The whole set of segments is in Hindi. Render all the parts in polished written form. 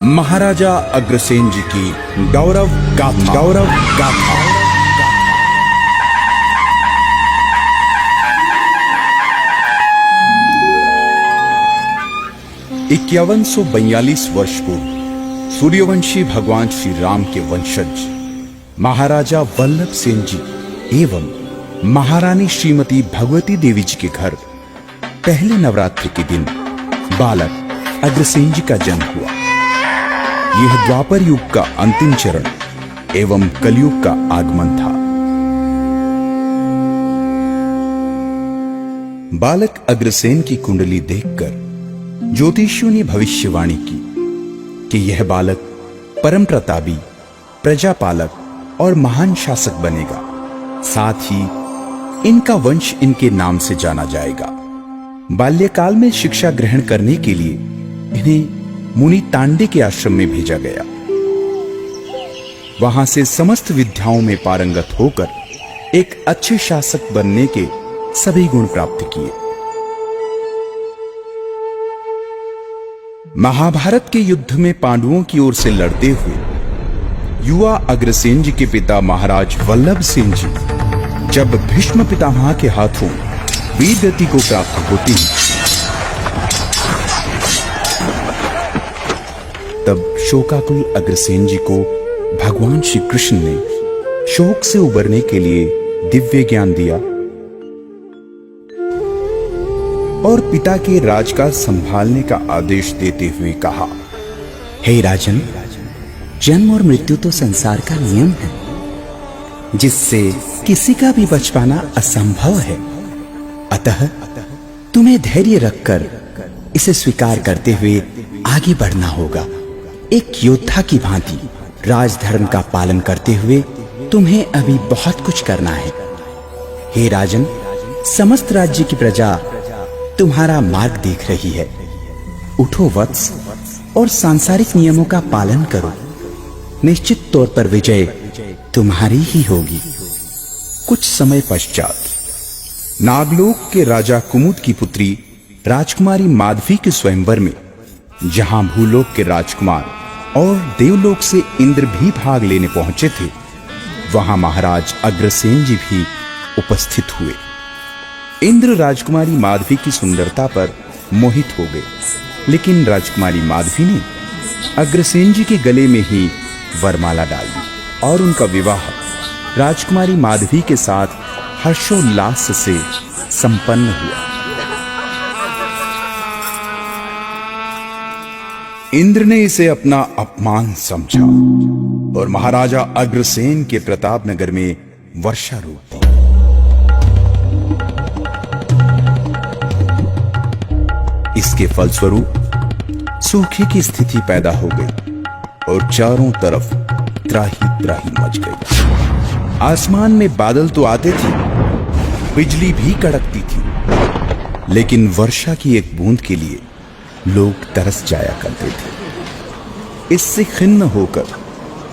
महाराजा अग्रसेन जी की गौरव गाथा। 5142 वर्ष पूर्व सूर्यवंशी भगवान श्री राम के वंशज महाराजा वल्लभ सेन जी एवं महारानी श्रीमती भगवती देवी जी के घर पहले नवरात्रि के दिन बालक अग्रसेन जी का जन्म हुआ। यह द्वापर युग का अंतिम चरण एवं कलयुग का आगमन था। बालक अग्रसेन की कुंडली देखकर ज्योतिषियों ने भविष्यवाणी की कि यह बालक परम प्रतापी, प्रजापालक और महान शासक बनेगा। साथ ही इनका वंश इनके नाम से जाना जाएगा। बाल्यकाल में शिक्षा ग्रहण करने के लिए इन्हें मुनि तांडे के आश्रम में भेजा गया। वहां से समस्त विद्याओं में पारंगत होकर एक अच्छे शासक बनने के सभी गुण प्राप्त किए। महाभारत के युद्ध में पांडवों की ओर से लड़ते हुए युवा अग्रसेन जी के पिता महाराज वल्लभ सेन जी जब भीष्म पितामह के हाथों वीर गति को प्राप्त होती हैं, तब शोकाकुल अग्रसेन जी को भगवान श्री कृष्ण ने शोक से उबरने के लिए दिव्य ज्ञान दिया और पिता के राजकाज संभालने का आदेश देते हुए कहा, हे राजन, जन्म और मृत्यु तो संसार का नियम है, जिससे किसी का भी बच पाना असंभव है। अतः तुम्हें धैर्य रखकर इसे स्वीकार करते हुए आगे बढ़ना होगा। एक योद्धा की भांति राजधर्म का पालन करते हुए तुम्हें अभी बहुत कुछ करना है। हे राजन, समस्त राज्य की प्रजा तुम्हारा मार्ग देख रही है। उठो वत्स और सांसारिक नियमों का पालन करो। निश्चित तौर पर विजय तुम्हारी ही होगी। कुछ समय पश्चात नागलोक के राजा कुमुद की पुत्री राजकुमारी माधवी के स्वयंवर में, जहां भूलोक के राजकुमार और देवलोक से इंद्र भी भाग लेने पहुंचे थे, वहां महाराज अग्रसेन जी भी उपस्थित हुए। इंद्र राजकुमारी माधवी की सुंदरता पर मोहित हो गए, लेकिन राजकुमारी माधवी ने अग्रसेन जी के गले में ही वरमाला डाल दी और उनका विवाह राजकुमारी माधवी के साथ हर्षोल्लास से संपन्न हुआ। इंद्र ने इसे अपना अपमान समझा और महाराजा अग्रसेन के प्रताप नगर में वर्षा रोक दी। इसके फलस्वरूप सूखे की स्थिति पैदा हो गई और चारों तरफ त्राही त्राही मच गई। आसमान में बादल तो आते थे, बिजली भी कड़कती थी, लेकिन वर्षा की एक बूंद के लिए लोग तरस जाया करते थे। इससे खिन्न होकर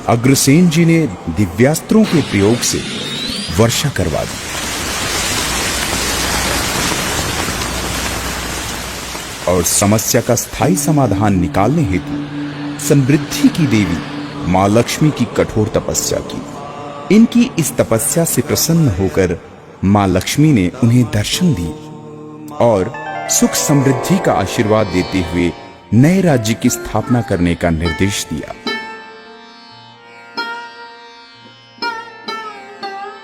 अग्रसेन जी ने दिव्यास्त्रों के प्रयोग से वर्षा करवा दी और समस्या का स्थायी समाधान निकालने हेतु समृद्धि की देवी मां लक्ष्मी की कठोर तपस्या की। इनकी इस तपस्या से प्रसन्न होकर मां लक्ष्मी ने उन्हें दर्शन दिए और सुख समृद्धि का आशीर्वाद देते हुए नए राज्य की स्थापना करने का निर्देश दिया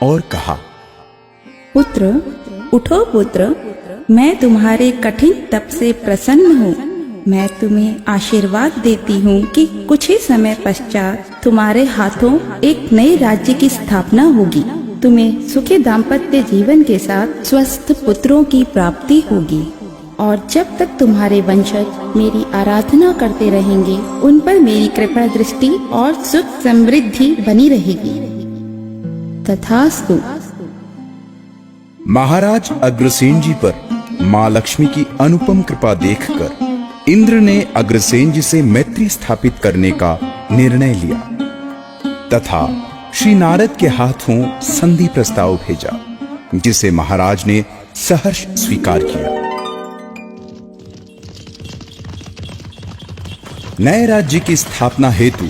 और कहा, पुत्र, उठो पुत्र, मैं तुम्हारे कठिन तप से प्रसन्न हूँ। मैं तुम्हें आशीर्वाद देती हूँ कि कुछ ही समय पश्चात तुम्हारे हाथों एक नए राज्य की स्थापना होगी। तुम्हें सुखी दाम्पत्य जीवन के साथ स्वस्थ पुत्रों की प्राप्ति होगी और जब तक तुम्हारे वंशज मेरी आराधना करते रहेंगे, उन पर मेरी कृपा दृष्टि और सुख समृद्धि बनी रहेगी। तथास्तु। महाराज अग्रसेन जी पर मां लक्ष्मी की अनुपम कृपा देखकर इंद्र ने अग्रसेन जी से मैत्री स्थापित करने का निर्णय लिया तथा श्री नारद के हाथों संधि प्रस्ताव भेजा, जिसे महाराज ने सहर्ष स्वीकार किया। नए राज्य की स्थापना हेतु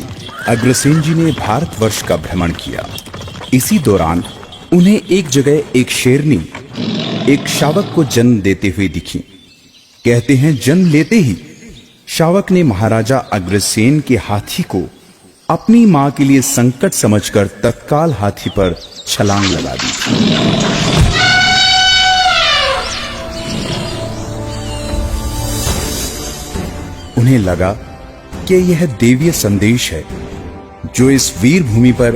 अग्रसेन जी ने भारतवर्ष का भ्रमण किया। इसी दौरान उन्हें एक जगह एक शेरनी एक शावक को जन्म देते हुए दिखी। कहते हैं जन्म लेते ही शावक ने महाराजा अग्रसेन के हाथी को अपनी मां के लिए संकट समझकर तत्काल हाथी पर छलांग लगा दी। उन्हें लगा कि यह देवीय संदेश है जो इस वीर भूमि पर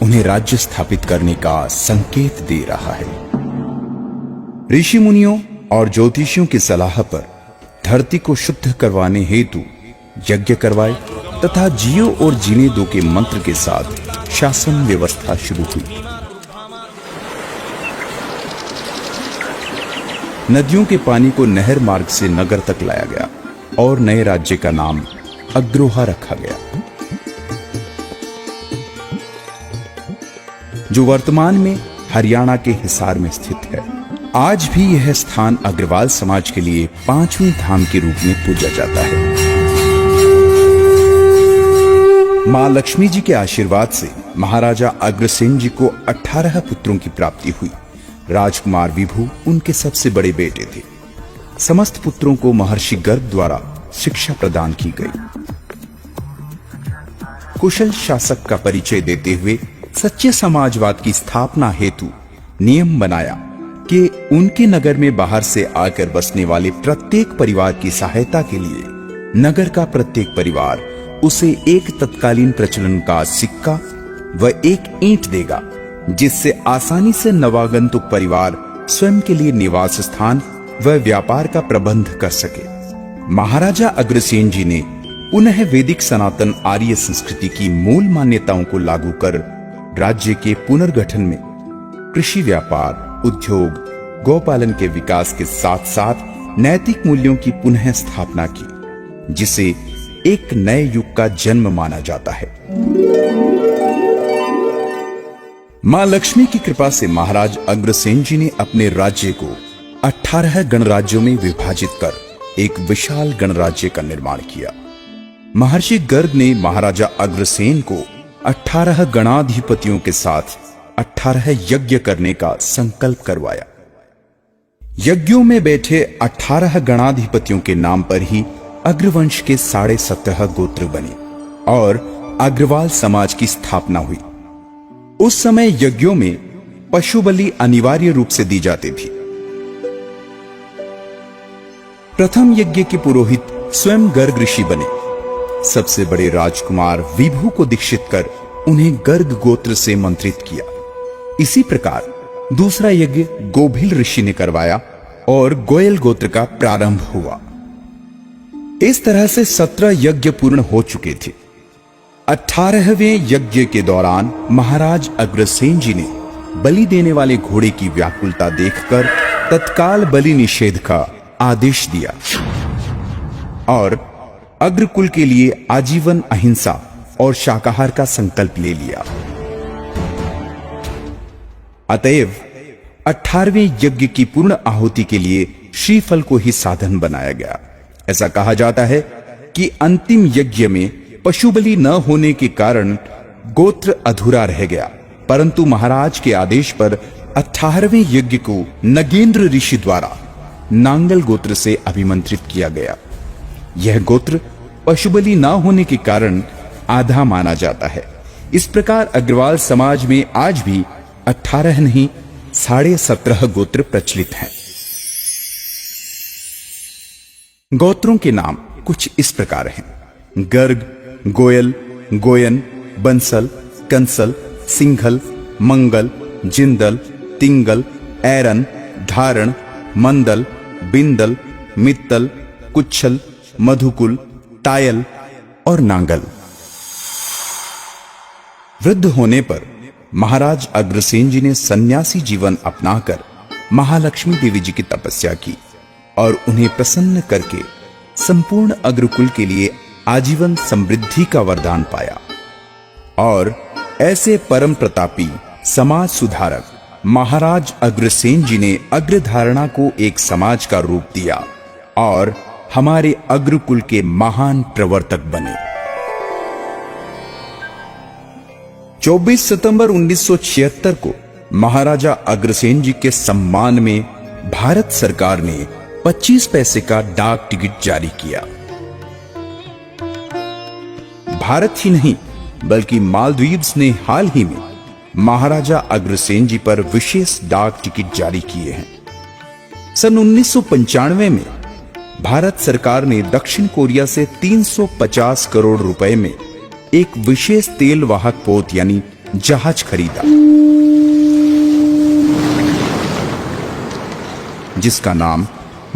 उन्हें राज्य स्थापित करने का संकेत दे रहा है। ऋषि मुनियों और ज्योतिषियों की सलाह पर धरती को शुद्ध करवाने हेतु यज्ञ करवाए तथा जियो और जीने दो के मंत्र के साथ शासन व्यवस्था शुरू हुई। नदियों के पानी को नहर मार्ग से नगर तक लाया गया और नए राज्य का नाम अग्रोहा रखा गया, जो वर्तमान में हरियाणा के हिसार में स्थित है। आज भी यह स्थान अग्रवाल समाज के लिए 5वीं धाम के रूप में पूजा जाता है। मां लक्ष्मी जी के आशीर्वाद से महाराजा अग्रसेन जी को 18 पुत्रों की प्राप्ति हुई। राजकुमार विभु उनके सबसे बड़े बेटे थे। समस्त पुत्रों को महर्षि गर्ग द्वारा शिक्षा प्रदान की गई। कुशल शासक का परिचय देते हुए सच्चे समाजवाद की स्थापना हेतु नियम बनाया कि उनके नगर में बाहर से आकर बसने वाले प्रत्येक परिवार की सहायता के लिए नगर का प्रत्येक परिवार उसे एक तत्कालीन प्रचलन का सिक्का व एक ईंट देगा, जिससे आसानी से नवागंतुक परिवार स्वयं के लिए निवास स्थान व व्यापार का प्रबंध कर सके। महाराजा अग्रसेन जी ने पुनः वैदिक सनातन आर्य संस्कृति की मूल मान्यताओं को लागू कर राज्य के पुनर्गठन में कृषि, व्यापार, उद्योग, गौपालन के विकास के साथ साथ नैतिक मूल्यों की पुनः स्थापना की, जिसे एक नए युग का जन्म माना जाता है। मां लक्ष्मी की कृपा से महाराज अग्रसेन जी ने अपने राज्य को 18 गणराज्यों में विभाजित कर एक विशाल गणराज्य का निर्माण किया। महर्षि गर्ग ने महाराजा अग्रसेन को 18 गणाधिपतियों के साथ 18 यज्ञ करने का संकल्प करवाया। यज्ञों में बैठे 18 गणाधिपतियों के नाम पर ही अग्रवंश के 17.5 गोत्र बने और अग्रवाल समाज की स्थापना हुई। उस समय यज्ञों में पशु बलि अनिवार्य रूप से दी जाती थी। प्रथम यज्ञ के पुरोहित स्वयं गर्ग ऋषि बने। सबसे बड़े राजकुमार विभु को दीक्षित कर उन्हें गर्ग गोत्र से मंत्रित किया। इसी प्रकार दूसरा यज्ञ गोभिल ऋषि ने करवाया और गोयल गोत्र का प्रारंभ हुआ। इस तरह से 17 यज्ञ पूर्ण हो चुके थे। 18वें यज्ञ के दौरान महाराज अग्रसेन जी ने बलि देने वाले घोड़े की व्याकुलता देखकर तत्काल बलि निषेध का आदेश दिया और अग्रकुल के लिए आजीवन अहिंसा और शाकाहार का संकल्प ले लिया। अतएव 18वें यज्ञ की पूर्ण आहुति के लिए श्रीफल को ही साधन बनाया गया। ऐसा कहा जाता है कि अंतिम यज्ञ में पशु बलि न होने के कारण गोत्र अधूरा रह गया, परंतु महाराज के आदेश पर 18वें यज्ञ को नगेंद्र ऋषि द्वारा नांगल गोत्र से अभिमंत्रित किया गया। यह गोत्र पशु बलि न होने के कारण आधा माना जाता है। इस प्रकार अग्रवाल समाज में आज भी 18 नहीं 17.5 गोत्र प्रचलित हैं। गोत्रों के नाम कुछ इस प्रकार हैं: गर्ग, गोयल, गोयन, बंसल, कंसल, सिंघल, मंगल, जिंदल, तिंगल, ऐरन, धारण, मंदल, बिंदल, मित्तल, कुच्छल, मधुकुल, तायल और नांगल। वृद्ध होने पर महाराज अग्रसेन जी ने सन्यासी जीवन अपनाकर महालक्ष्मी देवी जी की तपस्या की और उन्हें प्रसन्न करके संपूर्ण अग्रकुल के लिए आजीवन समृद्धि का वरदान पाया। और ऐसे परम प्रतापी समाज सुधारक महाराज अग्रसेन जी ने अग्रधारणा को एक समाज का रूप दिया और हमारे अग्रकुल के महान प्रवर्तक बने। 24 सितंबर 1976 को महाराजा अग्रसेन जी के सम्मान में भारत सरकार ने 25 पैसे का डाक टिकट जारी किया। भारत ही नहीं बल्कि मालदीव्स ने हाल ही में महाराजा अग्रसेन जी पर विशेष डाक टिकट जारी किए हैं। सन 1995 में भारत सरकार ने दक्षिण कोरिया से 350 करोड़ रुपए में एक विशेष तेल वाहक पोत यानी जहाज खरीदा, जिसका नाम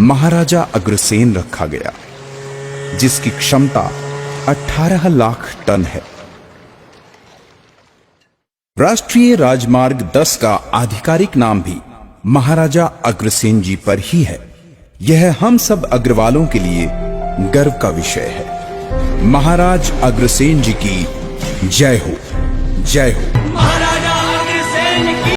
महाराजा अग्रसेन रखा गया, जिसकी क्षमता 18 लाख टन है। राष्ट्रीय राजमार्ग 10 का आधिकारिक नाम भी महाराजा अग्रसेन जी पर ही है। यह हम सब अग्रवालों के लिए गर्व का विषय है। महाराज अग्रसेन जी की जय हो, जय हो।